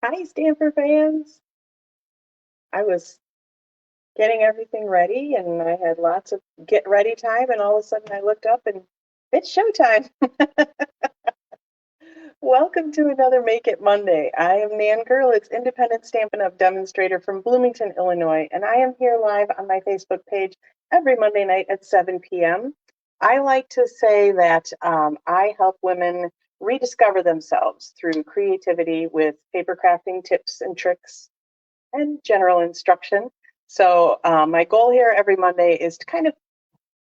Hi, Stanford fans. I was getting everything ready and I had lots of get ready time, and all of a sudden I looked up and it's showtime. Welcome to another Make It Monday. I am Nan Gurlitz, independent Stampin' Up! Demonstrator from Bloomington, Illinois, and I am here live on my Facebook page every Monday night at 7 p.m. I like to say that I help women rediscover themselves through creativity with paper crafting tips and tricks and general instruction. So my goal here every Monday is to kind of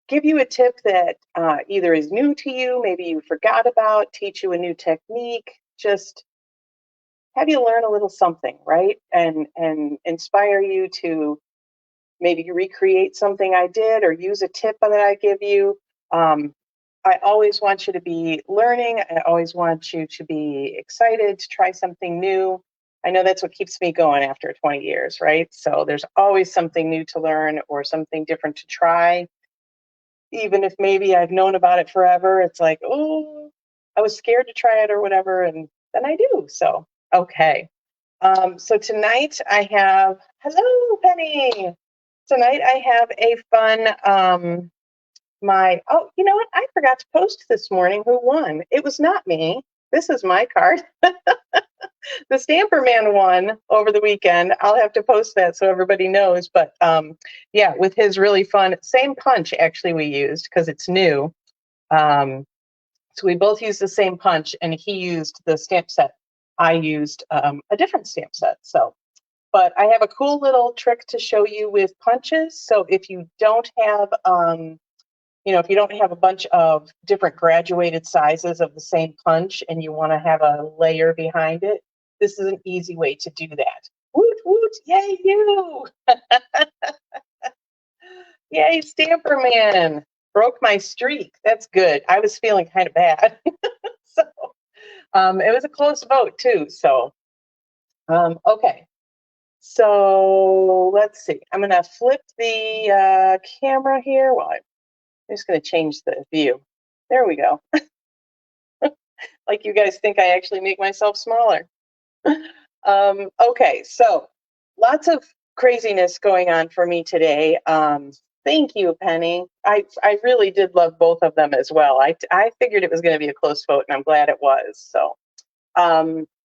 give you a tip that either is new to you, maybe you forgot about, teach you a new technique, just have you learn a little something, right? And inspire you to maybe recreate something I did or use a tip that I give you. Um, I always want you to be learning. I always want you to be excited to try something new. I know that's what keeps me going after 20 years, right? So there's always something new to learn or something different to try. Even if maybe I've known about it forever, it's like, oh, I was scared to try it or whatever, and then I do. So, okay. So tonight I have, hello, Penny. Tonight I have a fun, oh, you know what? I forgot to post this morning who won. It was not me. This is my card. The Stamper Man won over the weekend. I'll have to post that so everybody knows. But yeah, with his really fun, same punch actually we used because it's new. So we both used the same punch, and he used the stamp set. I used a different stamp set. So, but I have a cool little trick to show you with punches. So if you don't have, if you don't have a bunch of different graduated sizes of the same punch and you want to have a layer behind it, this is an easy way to do that. Woot, woot, yay, you! Yay, Stamper Man! Broke my streak. That's good. I was feeling kind of bad. So it was a close vote, too. So, okay. So let's see. I'm going to flip the camera here. Well, I'm just going to change the view. There we go. Like you guys think I actually make myself smaller. Okay, so lots of craziness going on for me today. Thank you, Penny. I really did love both of them as well. I figured it was going to be a close vote, and I'm glad it was. So,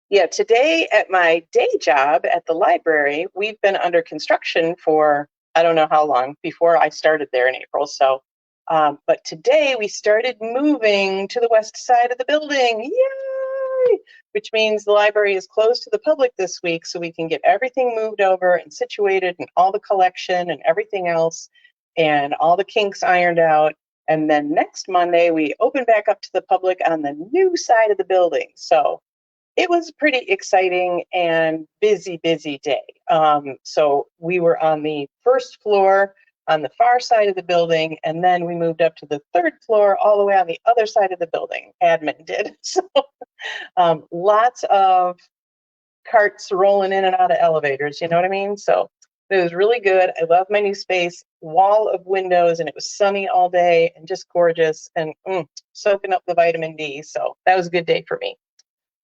yeah, today at my day job at the library, we've been under construction for I don't know how long before I started there in April. So, but today we started moving to the west side of the building. Yay! Which means the library is closed to the public this week, so we can get everything moved over and situated and all the collection and everything else and all the kinks ironed out. And then next Monday, we open back up to the public on the new side of the building. So it was a pretty exciting and busy day. So we were on the first floor on the far side of the building, and then we moved up to the third floor all the way on the other side of the building. Admin did. So lots of carts rolling in and out of elevators, you know what I mean? So it was really good. I love my new space, wall of windows, and it was sunny all day and just gorgeous and soaking up the vitamin D. So that was a good day for me.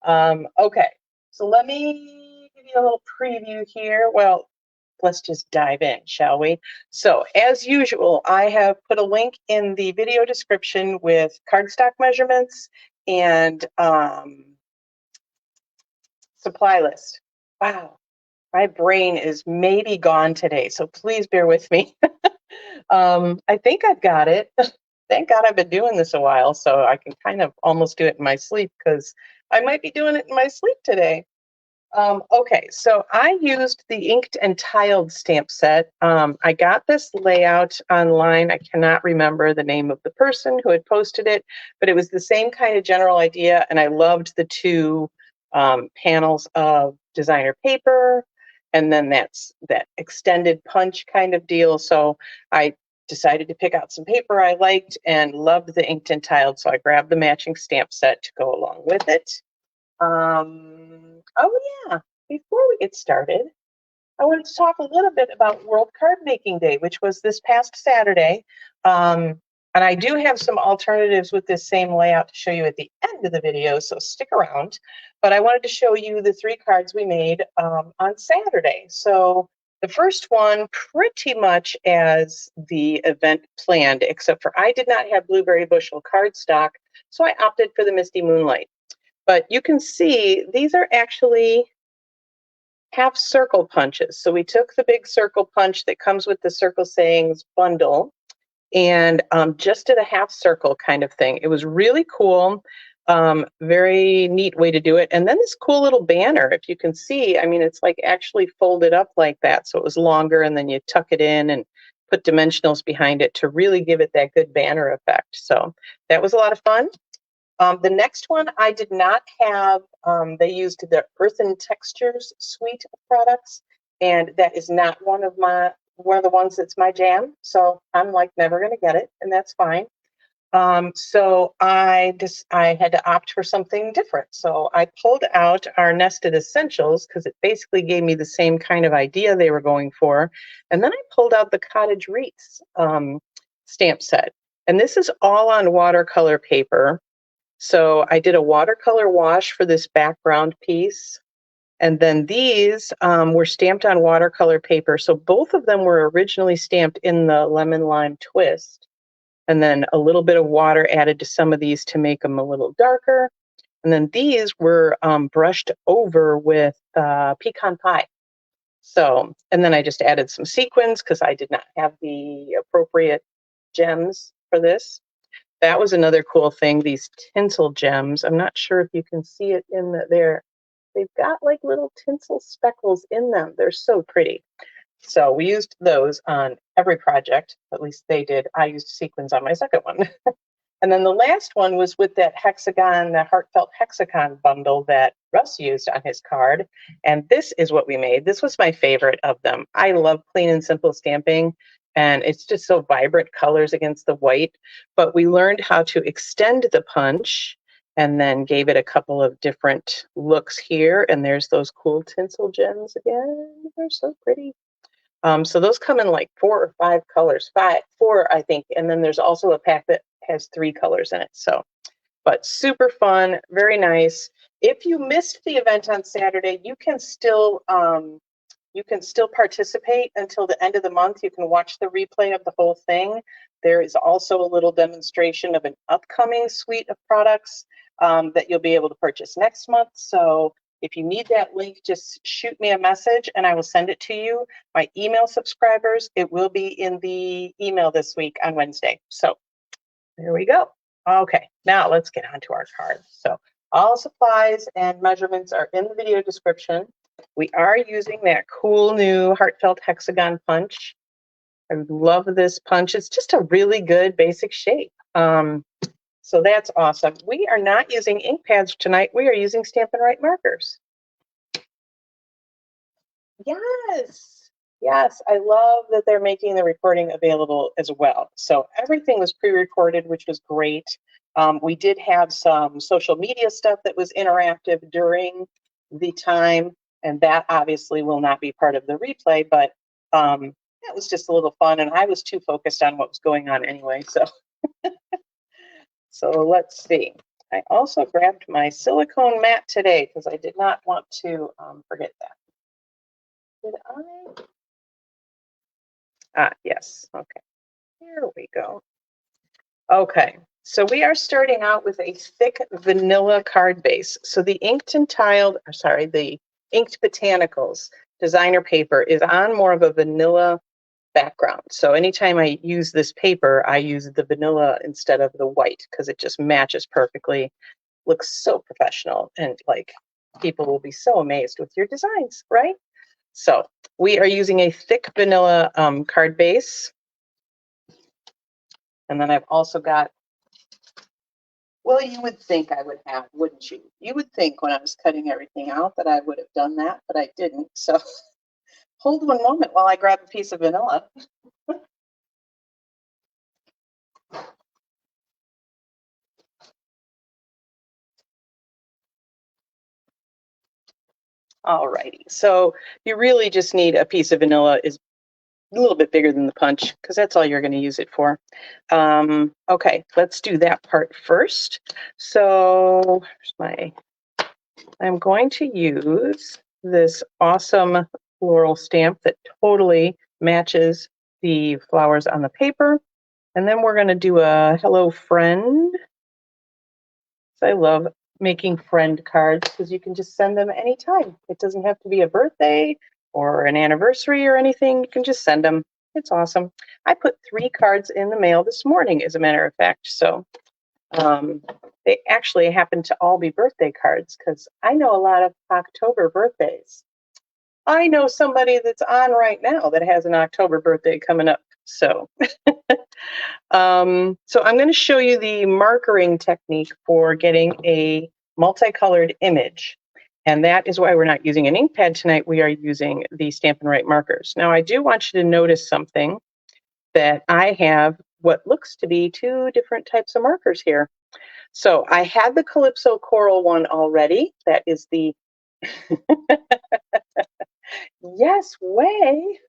Okay, so let me give you a little preview here. Well, let's just dive in, shall we? So as usual, I have put a link in the video description with cardstock measurements and supply list. Wow, my brain is maybe gone today, so please bear with me. I think I've got it. Thank God I've been doing this a while, so I can kind of almost do it in my sleep because I might be doing it in my sleep today. Okay, so I used the inked and tiled stamp set. I got this layout online. I cannot remember the name of the person who had posted it, but it was the same kind of general idea, and I loved the two panels of designer paper, and then that extended punch kind of deal. So I decided to pick out some paper I liked and loved the inked and tiled, so I grabbed the matching stamp set to go along with it. Oh yeah, before we get started, I wanted to talk a little bit about World Card Making Day, which was this past Saturday. And I do have some alternatives with this same layout to show you at the end of the video, so stick around. But I wanted to show you the 3 cards we made on Saturday. So the first one, pretty much as the event planned, except for I did not have Blueberry Bushel cardstock, so I opted for the Misty Moonlight. But you can see these are actually half circle punches. So we took the big circle punch that comes with the Circle Sayings bundle and just did a half circle kind of thing. It was really cool. Very neat way to do it. And then this cool little banner, if you can see, I mean, it's like actually folded up like that. So it was longer, and then you tuck it in and put dimensionals behind it to really give it that good banner effect. So that was a lot of fun. The next one I did not have, they used the Earthen Textures suite of products, and that is not one of the ones that's my jam. So I'm like never going to get it, and that's fine. So I had to opt for something different. So I pulled out our Nested Essentials because it basically gave me the same kind of idea they were going for. And then I pulled out the Cottage Wreaths stamp set. And this is all on watercolor paper. So I did a watercolor wash for this background piece. And then these were stamped on watercolor paper. So both of them were originally stamped in the Lemon Lime Twist. And then a little bit of water added to some of these to make them a little darker. And then these were brushed over with pecan pie. So, and then I just added some sequins because I did not have the appropriate gems for this. That was another cool thing, these tinsel gems. I'm not sure if you can see it in there. They've got like little tinsel speckles in them. They're so pretty. So we used those on every project, at least they did. I used sequins on my second one. And then the last one was with that hexagon, the Heartfelt Hexagon bundle that Russ used on his card. And this is what we made. This was my favorite of them. I love clean and simple stamping, and it's just so vibrant colors against the white. But we learned how to extend the punch and then gave it a couple of different looks here. And there's those cool tinsel gems again. They're so pretty. So those come in like 4 or 5 colors, 4, I think. And then there's also a pack that has 3 colors in it. So, but super fun, very nice. If you missed the event on Saturday, you can still participate until the end of the month. You can watch the replay of the whole thing. There is also a little demonstration of an upcoming suite of products that you'll be able to purchase next month. So if you need that link, just shoot me a message and I will send it to you. My email subscribers, it will be in the email this week on Wednesday. So there we go. Okay, now let's get on to our card. So all supplies and measurements are in the video description. We are using that cool new Heartfelt Hexagon punch. I love this punch. It's just a really good basic shape. So that's awesome. We are not using ink pads tonight. We are using Stampin' Write markers. Yes, yes, I love that they're making the recording available as well. So everything was pre-recorded, which was great. We did have some social media stuff that was interactive during the time, and that obviously will not be part of the replay, but that was just a little fun, and I was too focused on what was going on anyway, so. So let's see. I also grabbed my silicone mat today because I did not want to forget that. Did I? Ah, yes. Okay. Here we go. Okay. So we are starting out with a thick vanilla card base. So the inked Botanicals designer paper is on more of a vanilla background. So anytime I use this paper, I use the vanilla instead of the white because it just matches perfectly. Looks so professional, and like people will be so amazed with your designs, right? So we are using a thick vanilla card base. And then I've also got, well, you would think I would have, wouldn't you? You would think when I was cutting everything out that I would have done that, but I didn't. So hold one moment while I grab a piece of vanilla. Alrighty, so you really just need a piece of vanilla as a little bit bigger than the punch because that's all you're going to use it for. Okay, let's do that part first. So I'm going to use this awesome floral stamp that totally matches the flowers on the paper. And then we're going to do a hello friend. So I love making friend cards because you can just send them anytime. It doesn't have to be a birthday or an anniversary or anything. You can just send them. It's awesome. I put 3 cards in the mail this morning, as a matter of fact. So they actually happen to all be birthday cards because I know a lot of October birthdays. I know somebody that's on right now that has an October birthday coming up. So, so I'm going to show you the markering technique for getting a multicolored image. And that is why we're not using an ink pad tonight. We are using the Stampin' Write markers. Now, I do want you to notice something, that I have what looks to be 2 different types of markers here. So I had the Calypso Coral one already. That is the yes way.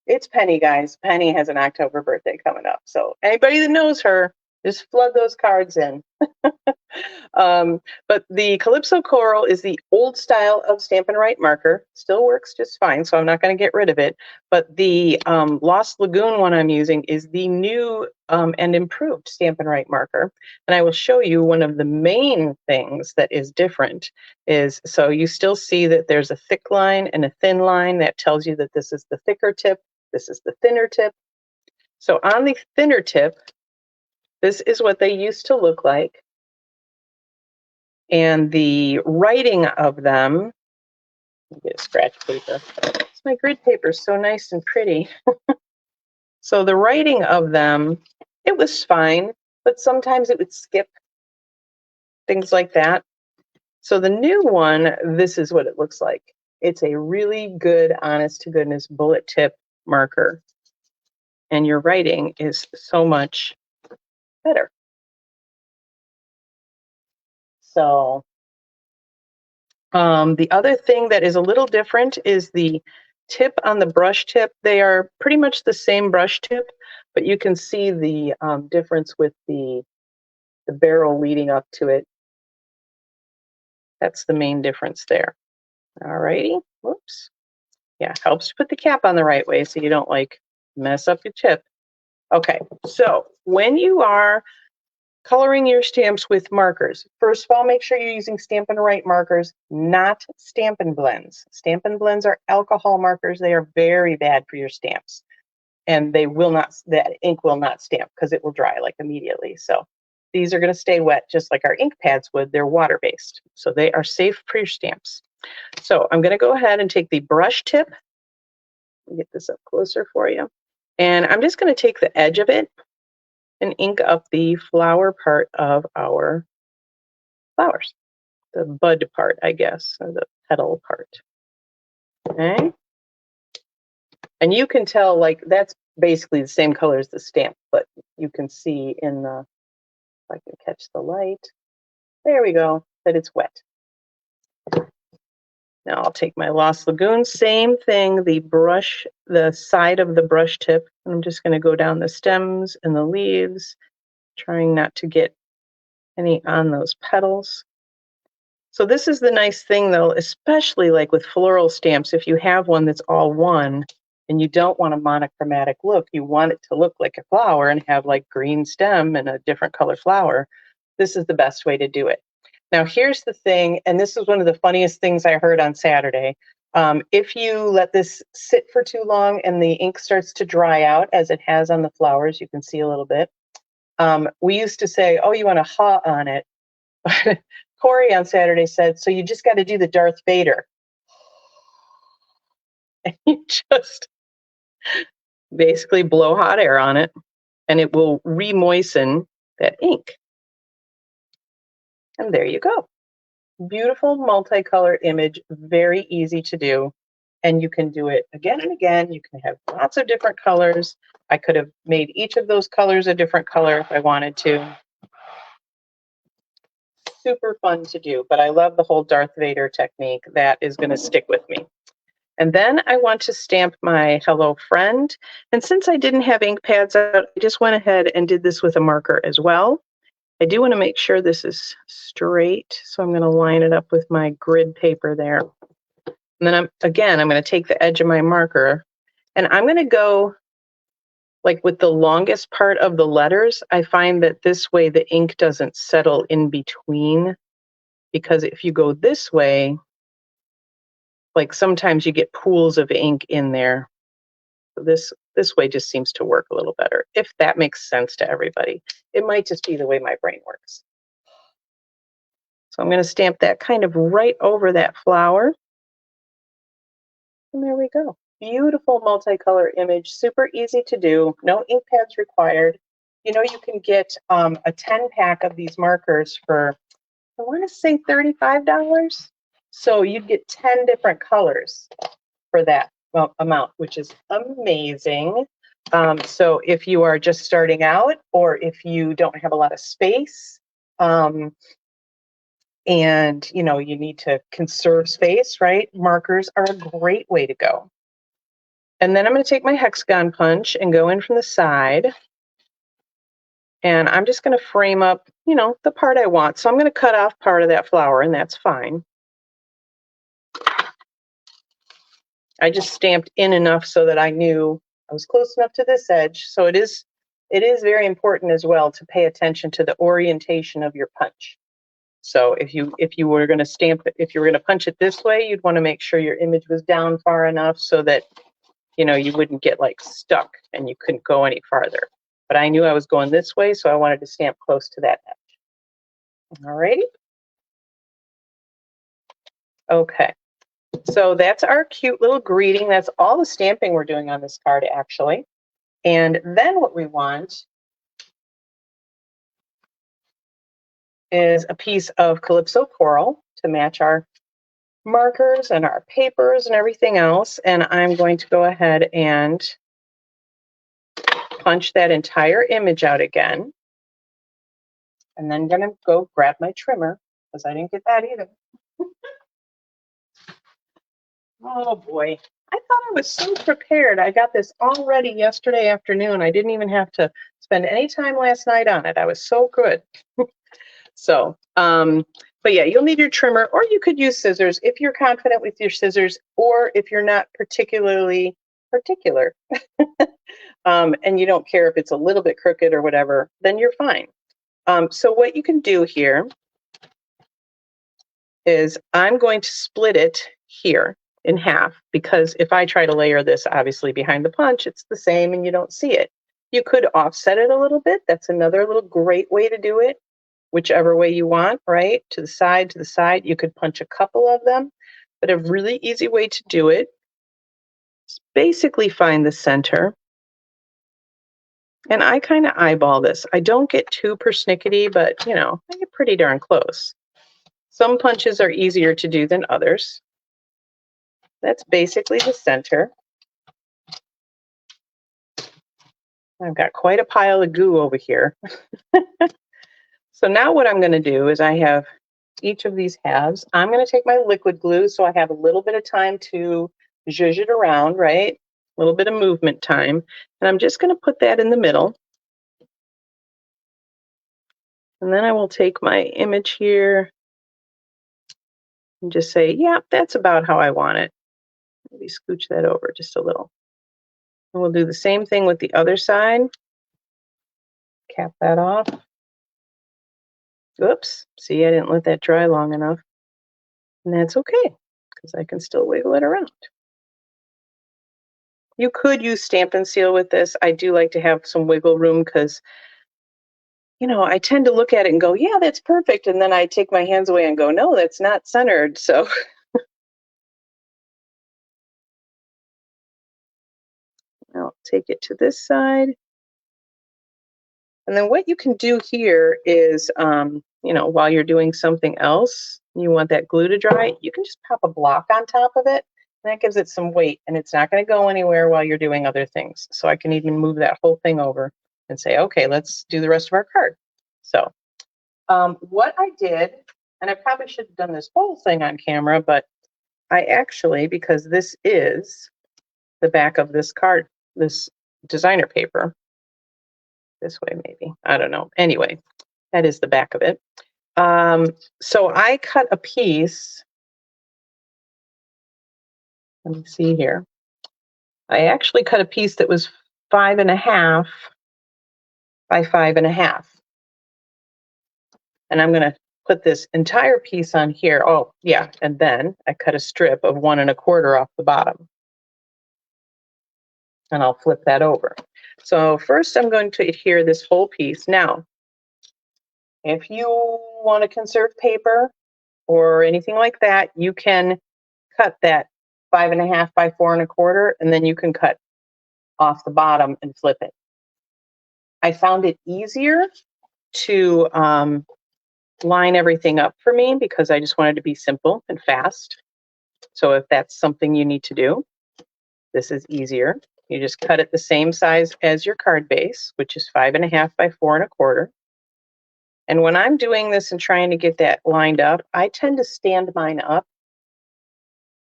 It's Penny, guys. Penny has an October birthday coming up. So anybody that knows her, just flood those cards in. But the Calypso Coral is the old style of Stampin' Write marker. Still works just fine, so I'm not going to get rid of it. But the Lost Lagoon one I'm using is the new and improved Stampin' Write marker. And I will show you one of the main things that is different is, so you still see that there's a thick line and a thin line. That tells you that this is the thicker tip, this is the thinner tip. So on the thinner tip, this is what they used to look like. And the writing of them, let me get a scratch paper. My grid paper is so nice and pretty. So the writing of them, it was fine, but sometimes it would skip, things like that. So the new one, this is what it looks like. It's a really good, honest to goodness bullet tip marker. And your writing is so much better. So the other thing that is a little different is the tip on the brush tip. They are pretty much the same brush tip, but you can see the difference with the barrel leading up to it. That's the main difference there. All righty. Whoops. Yeah, helps to put the cap on the right way so you don't like mess up your tip. Okay, so when you are coloring your stamps with markers, first of all, make sure you're using Stampin' Write markers, not Stampin' Blends. Stampin' Blends are alcohol markers. They are very bad for your stamps. And they will not, that ink will not stamp because it will dry like immediately. So these are going to stay wet just like our ink pads would. They're water-based. So they are safe for your stamps. So I'm going to go ahead and take the brush tip. Get this up closer for you. And I'm just going to take the edge of it and ink up the flower part of our flowers. The bud part, I guess, or the petal part. Okay. And you can tell, like, that's basically the same color as the stamp, but you can see in the, if I can catch the light, there we go, that it's wet. Now I'll take my Lost Lagoon, same thing, the brush, the side of the brush tip, and I'm just going to go down the stems and the leaves, trying not to get any on those petals. So this is the nice thing though, especially like with floral stamps, if you have one that's all one and you don't want a monochromatic look, you want it to look like a flower and have like green stem and a different color flower, this is the best way to do it. Now here's the thing, and this is one of the funniest things I heard on Saturday. If you let this sit for too long and the ink starts to dry out, as it has on the flowers, you can see a little bit. We used to say, oh, you want to ha on it. Corey on Saturday said, so you just got to do the Darth Vader. And you just basically blow hot air on it, and it will re-moisten that ink. And there you go. Beautiful multicolored image, very easy to do. And you can do it again and again. You can have lots of different colors. I could have made each of those colors a different color if I wanted to. Super fun to do, but I love the whole Darth Vader technique. That is going to stick with me. And then I want to stamp my hello friend. And since I didn't have ink pads out, I just went ahead and did this with a marker as well. I do want to make sure this is straight, so I'm going to line it up with my grid paper there. And then I'm going to take the edge of my marker, and I'm going to go like with the longest part of the letters. I find that this way the ink doesn't settle in between, because if you go this way, like sometimes you get pools of ink in there. So this way just seems to work a little better, if that makes sense to everybody. It might just be the way my brain works. So I'm going to stamp that kind of right over that flower. And there we go. Beautiful multicolor image, super easy to do, no ink pads required. You know, you can get a 10-pack of these markers for, I want to say $35. So you'd get 10 different colors for that amount, which is amazing. So if you are just starting out, or if you don't have a lot of space, and you know, you need to conserve space, right? Markers are a great way to go. And then I'm going to take my hexagon punch and go in from the side. And I'm just going to frame up, you know, the part I want. So I'm going to cut off part of that flower, and that's fine. I just stamped in enough so that I knew I was close enough to this edge. So it is very important as well to pay attention to the orientation of your punch. So if you were going to stamp it, if you were going to punch it this way, you'd want to make sure your image was down far enough so that, you know, you wouldn't get like stuck and you couldn't go any farther. But I knew I was going this way, so I wanted to stamp close to that edge. All righty. Okay. So that's our cute little greeting. That's all the stamping we're doing on this card, actually. And then what we want is a piece of Calypso coral to match our markers and our papers and everything else. And I'm going to go ahead and punch that entire image out again. And then I'm going to go grab my trimmer, because I didn't get that either. Oh boy. I thought I was so prepared. I got this all ready yesterday afternoon. I didn't even have to spend any time last night on it. I was so good. So, but yeah, you'll need your trimmer, or you could use scissors if you're confident with your scissors, or if you're not particularly particular and you don't care if it's a little bit crooked or whatever, then you're fine. So what you can do here is I'm going to split it here in half, because if I try to layer this obviously behind the punch, it's the same and you don't see it. You could offset it a little bit. That's another little great way to do it, whichever way you want, right? To the side, to the side. You could punch a couple of them, but a really easy way to do it is basically find the center. And I kind of eyeball this. I don't get too persnickety, but you know, I get pretty darn close. Some punches are easier to do than others. That's basically the center. I've got quite a pile of goo over here. So now what I'm going to do is I have each of these halves. I'm going to take my liquid glue, so I have a little bit of time to zhuzh it around, right? A little bit of movement time. And I'm just going to put that in the middle. And then I will take my image here and just say, yeah, that's about how I want it. Maybe scooch that over just a little. And we'll do the same thing with the other side. Cap that off. Oops, see, I didn't let that dry long enough. And that's okay, because I can still wiggle it around. You could use Stampin' Seal with this. I do like to have some wiggle room because, you know, I tend to look at it and go, yeah, that's perfect. And then I take my hands away and go, no, that's not centered. So I'll take it to this side. And then what you can do here is, you know, while you're doing something else, you want that glue to dry, you can just pop a block on top of it. And that gives it some weight, and it's not going to go anywhere while you're doing other things. So I can even move that whole thing over and say, okay, let's do the rest of our card. So what I did, and I probably should have done this whole thing on camera, but I actually, because this is the back of this card, this designer paper, this way maybe, I don't know. Anyway, that is the back of it. So I cut a piece. Let me see here. I actually cut a piece that was 5.5 by 5.5. And I'm going to put this entire piece on here. Oh, yeah. And then I cut a strip of 1.25 off the bottom. And I'll flip that over. So first I'm going to adhere this whole piece. Now, if you want to conserve paper or anything like that, you can cut that 5.5 by 4.25, and then you can cut off the bottom and flip it. I found it easier to line everything up for me because I just wanted to be simple and fast. So if that's something you need to do, this is easier. You just cut it the same size as your card base, which is 5.5 by 4.25. And when I'm doing this and trying to get that lined up, I tend to stand mine up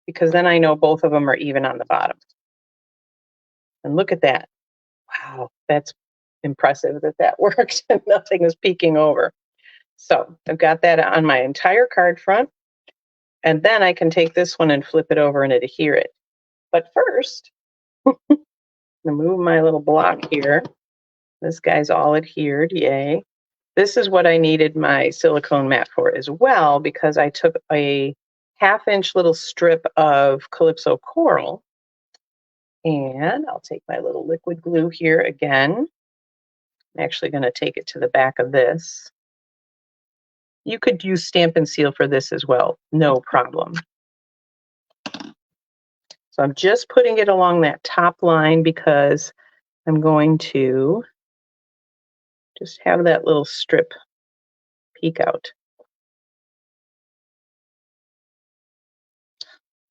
because then I know both of them are even on the bottom. And look at that. Wow, that's impressive that worked and nothing is peeking over. So I've got that on my entire card front. And then I can take this one and flip it over and adhere it. But first, I'm going to move my little block here. This guy's all adhered, yay. This is what I needed my silicone mat for as well, because I took a 1/2-inch little strip of Calypso Coral, and I'll take my little liquid glue here again. I'm actually going to take it to the back of this. You could use Stampin' Seal for this as well, no problem. So I'm just putting it along that top line because I'm going to just have that little strip peek out.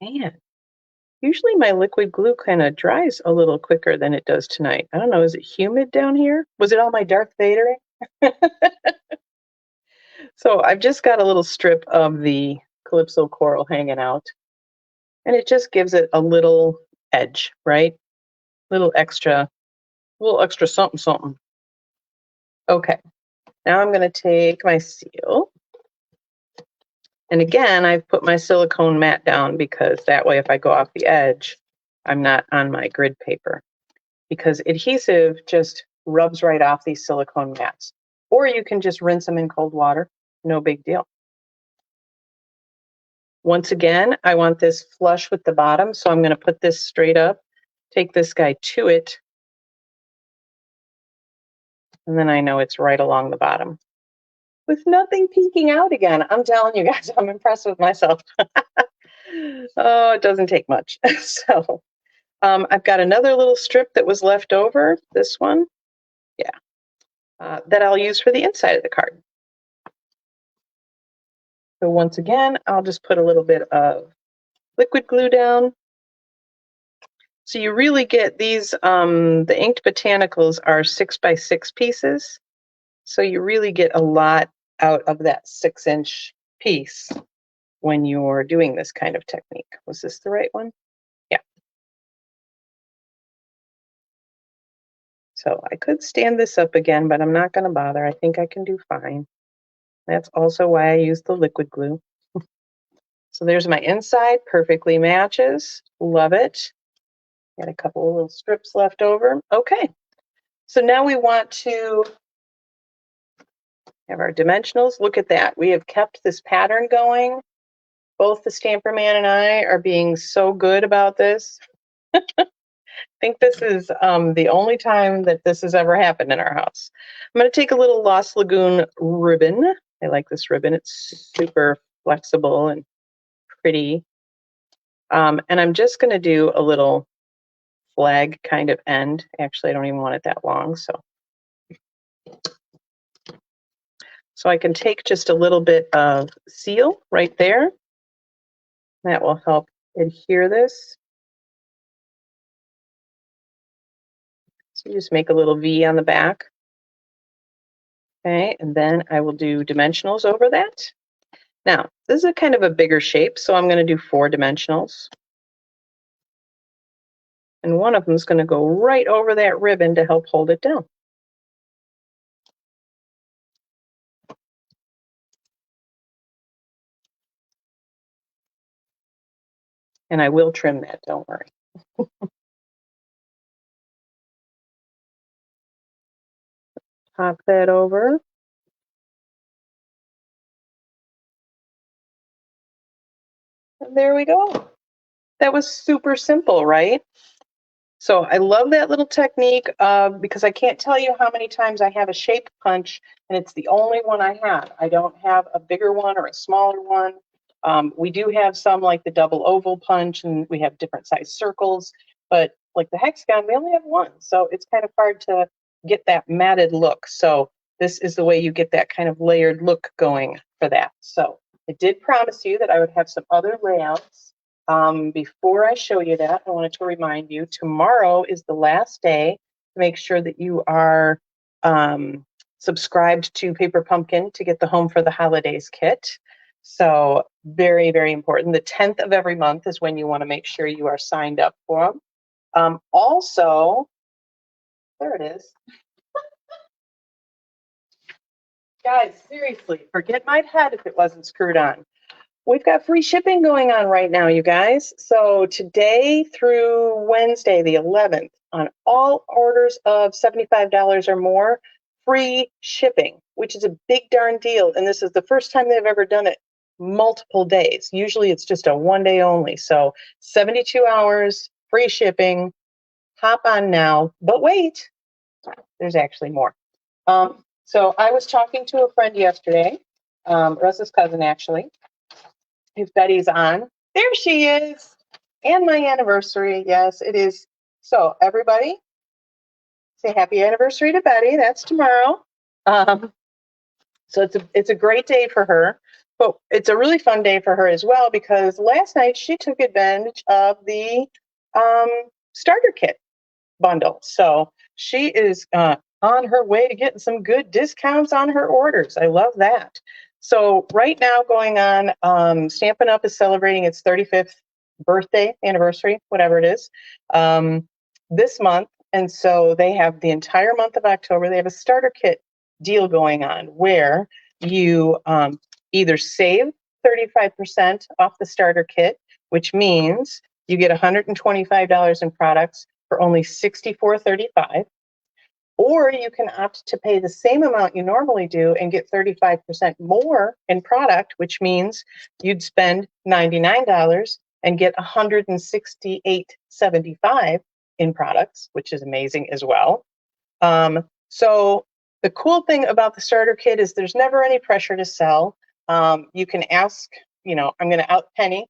Man, usually my liquid glue kind of dries a little quicker than it does tonight. I don't know, is it humid down here? Was it all my Darth Vader? So I've just got a little strip of the Calypso Coral hanging out, and it just gives it a little edge, right? Little extra something, something. Okay, now I'm going to take my seal. And again, I've put my silicone mat down because that way if I go off the edge, I'm not on my grid paper. Because adhesive just rubs right off these silicone mats. Or you can just rinse them in cold water. No big deal. Once again, I want this flush with the bottom, so I'm going to put this straight up, take this guy to it, and then I know it's right along the bottom. With nothing peeking out again. I'm telling you guys, I'm impressed with myself. Oh, it doesn't take much. So I've got another little strip that was left over, this one, yeah, that I'll use for the inside of the card. So once again, I'll just put a little bit of liquid glue down. So you really get these, the inked botanicals are 6 by 6 pieces. So you really get a lot out of that 6-inch piece when you're doing this kind of technique. Was this the right one? Yeah. So I could stand this up again, but I'm not going to bother. I think I can do fine. That's also why I use the liquid glue. So there's my inside, perfectly matches. Love it. Got a couple of little strips left over. Okay, so now we want to have our dimensionals. Look at that. We have kept this pattern going. Both the Stamper Man and I are being so good about this. I think this is the only time that this has ever happened in our house. I'm going to take a little Lost Lagoon ribbon. I like this ribbon. It's super flexible and pretty. And I'm just going to do a little flag kind of end. Actually, I don't even want it that long. So I can take just a little bit of seal right there. That will help adhere this. So you just make a little V on the back. Okay, and then I will do dimensionals over that. Now, This is a kind of a bigger shape, so I'm going to do 4 dimensionals. And one of them is going to go right over that ribbon to help hold it down. And I will trim that, don't worry. Pop that over. And there we go. That was super simple, right? So I love that little technique because I can't tell you how many times I have a shape punch and it's the only one I have. I don't have a bigger one or a smaller one. We do have some like the double oval punch, and we have different size circles, but like the hexagon, we only have one. So it's kind of hard to get that matted look. So this is the way you get that kind of layered look going for that. So I did promise you that I would have some other layouts. Before I show you that, I wanted to remind you, tomorrow is the last day to make sure that you are subscribed to Paper Pumpkin to get the Home for the Holidays kit. So very, very important. The 10th of every month is when you want to make sure you are signed up for them. Also, there it is. Guys, seriously, forget my head if it wasn't screwed on. We've got free shipping going on right now, you guys. So today through Wednesday, the 11th, on all orders of $75 or more, free shipping, which is a big darn deal. And this is the first time they've ever done it multiple days. Usually it's just a 1 day only. So 72 hours, free shipping. Hop on now, but wait, there's actually more. So I was talking to a friend yesterday, Russ's cousin actually. If Betty's on, there she is, and my anniversary. Yes, it is. So everybody, say happy anniversary to Betty. That's tomorrow. So it's a great day for her, but it's a really fun day for her as well because last night she took advantage of the starter kit bundle. So she is on her way to getting some good discounts on her orders. I love that. So right now going on, Stampin' Up! Is celebrating its 35th birthday, anniversary, whatever it is, this month. And so they have the entire month of October, they have a starter kit deal going on where you either save 35% off the starter kit, which means you get $125 in products for only $64.35, or you can opt to pay the same amount you normally do and get 35% more in product, which means you'd spend $99 and get $168.75 in products, which is amazing as well. So the cool thing about the starter kit is there's never any pressure to sell. You can ask, I'm going to out Penny.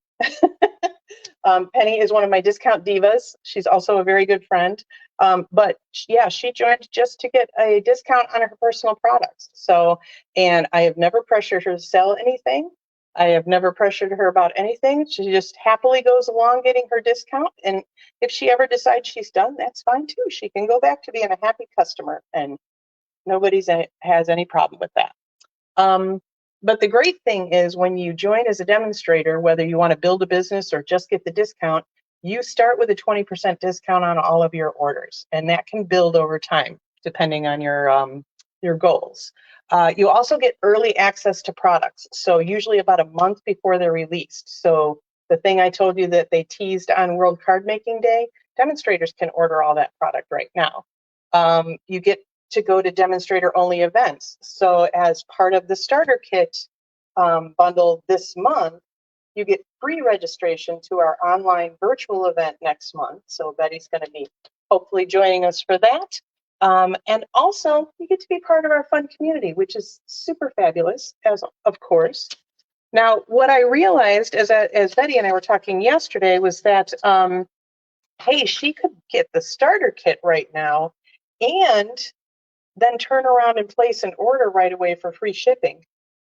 Penny is one of my discount divas. She's also a very good friend. But yeah, she joined just to get a discount on her personal products. So, and I have never pressured her to sell anything. I have never pressured her about anything. She just happily goes along getting her discount. And if she ever decides she's done, that's fine too. She can go back to being a happy customer, and nobody has any problem with that. But the great thing is when you join as a demonstrator, whether you want to build a business or just get the discount, you start with a 20% discount on all of your orders, and that can build over time depending on your goals. You also get early access to products, so usually about a month before they're released. So the thing I told you that they teased on World Card Making Day, demonstrators can order all that product right now. You get to go to demonstrator only events. So as part of the starter kit bundle this month, you get free registration to our online virtual event next month. So Betty's going to be hopefully joining us for that. And also you get to be part of our fun community, which is super fabulous, as of course. Now, what I realized as Betty and I were talking yesterday was that, hey, she could get the starter kit right now and then turn around and place an order right away for free shipping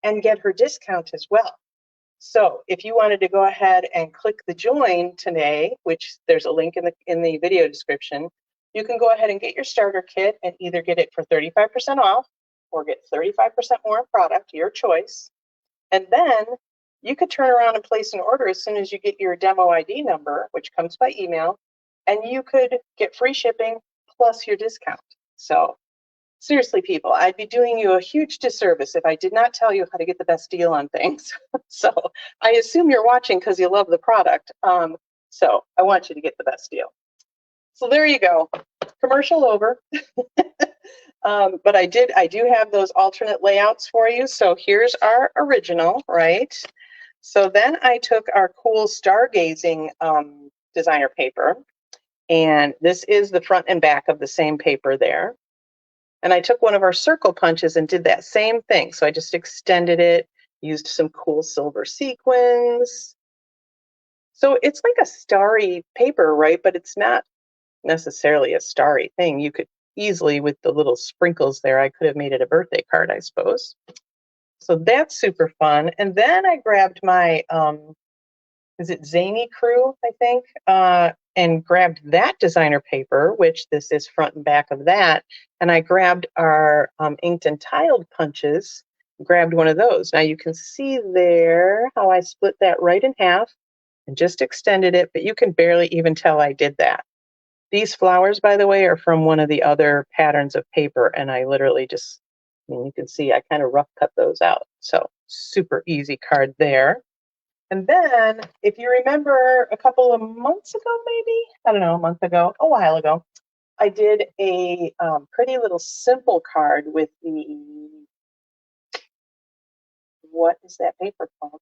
and get her discount as well. So if you wanted to go ahead and click the join today, which there's a link in the video description, you can go ahead and get your starter kit and either get it for 35% off or get 35% more in product, your choice. And then you could turn around and place an order as soon as you get your demo ID number, which comes by email, and you could get free shipping plus your discount. So seriously, people, I'd be doing you a huge disservice if I did not tell you how to get the best deal on things. So I assume you're watching because you love the product. So I want you to get the best deal. So there you go. Commercial over. But I do have those alternate layouts for you. So here's our original, right? So then I took our cool stargazing designer paper, and this is the front and back of the same paper there. And I took one of our circle punches and did that same thing. So I just extended it, used some cool silver sequins. So it's like a starry paper, right? But it's not necessarily a starry thing. You could easily, with the little sprinkles there, I could have made it a birthday card, I suppose. So that's super fun. And then I grabbed my, is it Zany Crew, I think, and grabbed that designer paper, which this is front and back of that. And I grabbed our inked and tiled punches, grabbed one of those. Now you can see there how I split that right in half and just extended it, but you can barely even tell I did that. These flowers, by the way, are from one of the other patterns of paper, and I literally just, you can see I kind of rough cut those out. So super easy card there. And then, if you remember a couple of months ago, maybe, I don't know, a month ago, a while ago, I did a pretty little simple card with the, what is that paper called?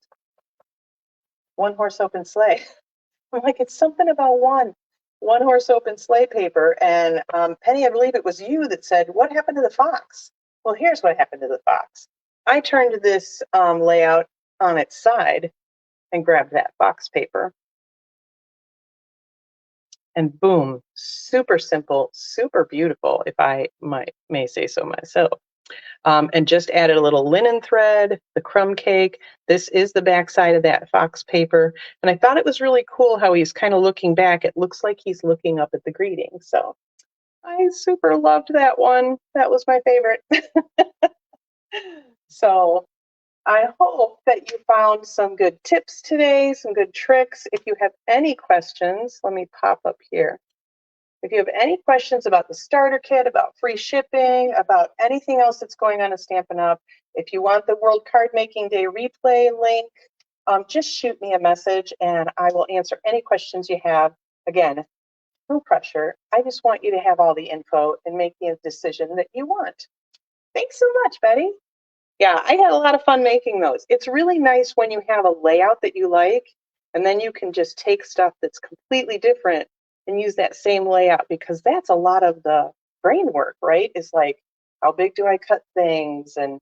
One Horse Open Sleigh. I'm like, it's something about one horse open sleigh paper. And Penny, I believe it was you that said, what happened to the fox? Well, here's what happened to the fox. I turned this layout on its side and grabbed that fox paper. And boom, super simple, super beautiful, if I may say so myself. And just added a little linen thread, the crumb cake. This is the back side of that fox paper. And I thought it was really cool how he's kind of looking back. It looks like he's looking up at the greeting. So I super loved that one. That was my favorite. So I hope that you found some good tips today, some good tricks. If you have any questions, let me pop up here. If you have any questions about the starter kit, about free shipping, about anything else that's going on at Stampin' Up, if you want the World Card Making Day replay link, just shoot me a message and I will answer any questions you have. Again, no pressure. I just want you to have all the info and make the decision that you want. Thanks so much, Betty. Yeah, I had a lot of fun making those. It's really nice when you have a layout that you like, and then you can just take stuff that's completely different and use that same layout, because that's a lot of the brain work, right? Is like, how big do I cut things and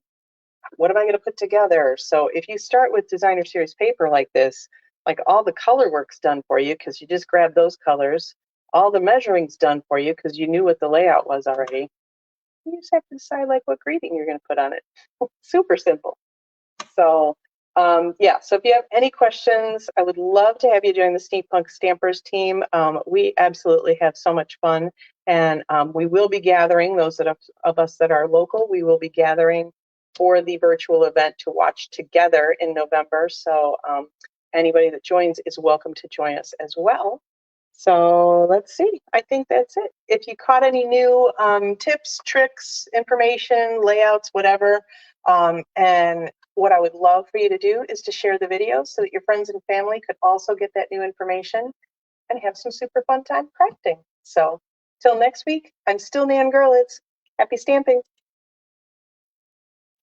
what am I going to put together? So if you start with designer series paper like this, like all the color work's done for you because you just grabbed those colors. All the measuring's done for you because you knew what the layout was already. You just have to decide like what greeting you're going to put on it. Super simple. So yeah, so if you have any questions, I would love to have you join the Steampunk Stampers team. We absolutely have so much fun, and we will be gathering, those of us that are local, we will be gathering for the virtual event to watch together in November. So anybody that joins is welcome to join us as well. So let's see, I think that's it. If you caught any new tips, tricks, information, layouts, whatever, and what I would love for you to do is to share the video so that your friends and family could also get that new information and have some super fun time crafting. So till next week, I'm still Nan Gurlitz. Happy stamping.